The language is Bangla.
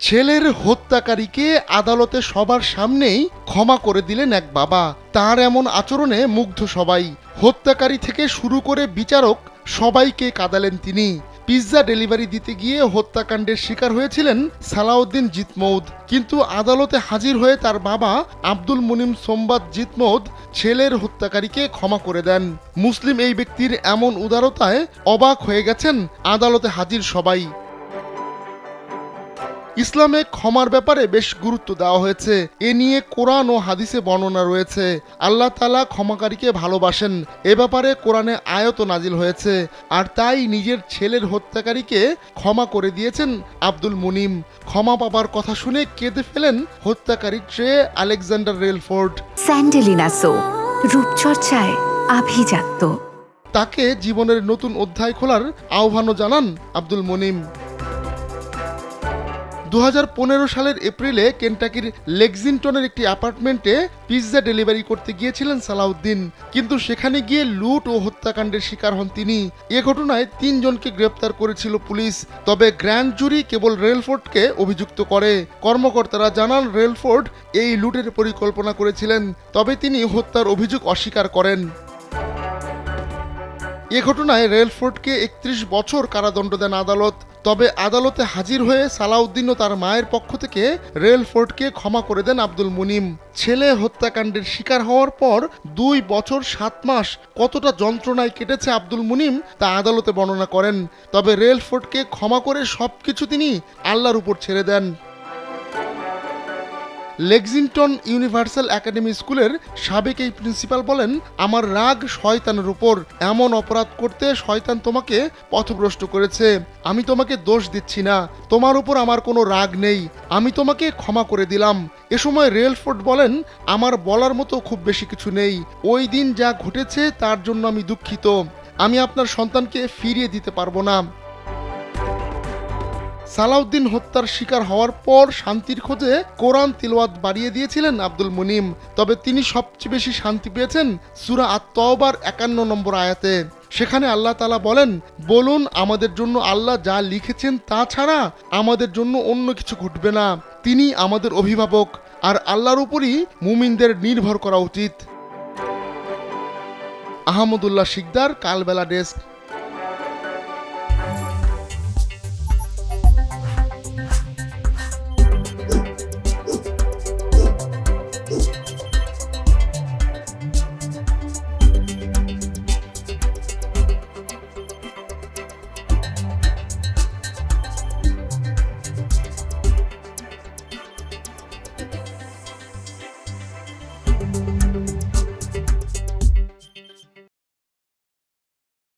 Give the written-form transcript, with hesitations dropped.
ছেলের হত্যাকারীকে আদালতে সবার সামনেই ক্ষমা করে দিলেন এক বাবা। তার এমন আচরণে মুগ্ধ সবাই। হত্যাকারী থেকে শুরু করে বিচারক সবাইকে কাঁদালেন তিনি। পিৎজা ডেলিভারি দিতে গিয়ে হত্যাকাণ্ডের শিকার হয়েছিলেন সালাউদ্দিন জিতমৌদ, কিন্তু আদালতে হাজির হয়ে তার বাবা আব্দুল মুনিম সোমবাদ জিতমৌদ ছেলের হত্যাকারীকে ক্ষমা করে দেন। মুসলিম এই ব্যক্তির এমন উদারতায় অবাক হয়ে গেছেন আদালতে হাজির সবাই। ইসলামে ক্ষমার ব্যাপারে বেশ গুরুত্ব দেওয়া হয়েছে। এ নিয়ে কোরআন ও হাদিসে বর্ণনা রয়েছে। আল্লাহ তাআলা ক্ষমাকারীকে ভালোবাসেন, এ ব্যাপারে কোরআনে আয়াত নাজিল হয়েছে। আর তাই নিজের ছেলের হত্যাকারীকে ক্ষমা করে দিয়েছেন আব্দুল মুনিম। ক্ষমা পাবার কথা শুনে কেঁদে ফেলেন হত্যাকারী ট্রে আলেকজান্ডার রেলফোর্ড। স্যান্ডেলিনা সো, রূপচর্চায় আভিজাত্য। তাকে জীবনের নতুন অধ্যায় খোলার আহ্বানও জানান আব্দুল মুনিম। 2015 সালের এপ্রিলে কেন্টাকির লেক্সিংটনের একটি অ্যাপার্টমেন্টে পিৎজা ডেলিভারি করতে গিয়েছিলেন সালাউদ্দিন, কিন্তু সেখানে গিয়ে লুট ও হত্যাকাণ্ডের শিকার হন তিনি। এ ঘটনায় 3 জনকে গ্রেপ্তার করেছিল পুলিশ, তবে গ্র্যান্ড জুরি কেবল রেলফোর্ডকে অভিযুক্ত করে। কর্মকর্তারা জানান রেলফোর্ড এই লুটের পরিকল্পনা করেছিলেন, তবে তিনি হত্যার অভিযোগ অস্বীকার করেন। এ ঘটনায় রেলফোর্ডকে 31 বছর কারাদণ্ড দেন আদালত। তবে আদালতে হাজির হয়ে সালাউদ্দিন ও তার মায়ের পক্ষ থেকে রেলফোর্ডকে ক্ষমা করে দেন আব্দুল মুনিম। ছেলে হত্যাকাণ্ডের শিকার হওয়ার পর 2 বছর 7 মাস কতটা যন্ত্রণায় কেটেছে আব্দুল মুনিম তা আদালতে বর্ণনা করেন। তবে রেলফোর্ডকে ক্ষমা করে সবকিছু তিনি আল্লাহর উপর ছেড়ে দেন। লেক্সিংটন ইউনিভার্সাল একাডেমি স্কুলের সাবেক এই প্রিন্সিপাল বলেন, আমার রাগ শয়তানের উপর। এমন অপরাধ করতে শয়তান তোমাকে পথভ্রষ্ট করেছে। আমি তোমাকে দোষ দিচ্ছি না, তোমার উপর আমার কোনো রাগ নেই, আমি তোমাকে ক্ষমা করে দিলাম। এ সময় রেলফোর্ড বলেন, আমার বলার মতো খুব বেশি কিছু নেই। ওই দিন যা ঘটেছে তার জন্য আমি দুঃখিত। আমি আপনার সন্তানকে ফিরিয়ে দিতে পারবো না। সালাউদ্দিন হত্যার শিকার হওয়ার পর শান্তির খোঁজে কোরআন তিলাওয়াত বাড়িয়ে দিয়েছিলেন আব্দুল মুনিম। তবে তিনি সবচেয়ে বেশি শান্তি পেয়েছেন সূরা আত-তাওবার 51 নম্বর আয়াতে। সেখানে আল্লাহ তাআলা বলেন, বলুন আমাদের জন্য আল্লাহ যা লিখেছেন তা ছাড়া আমাদের জন্য অন্য কিছু ঘটবে না। তিনি আমাদের অভিভাবক, আর আল্লাহর উপরই মুমিনদের নির্ভর করা উচিত। আহমদুল্লাহ শিকদার, কালবেলা ডেস্ক।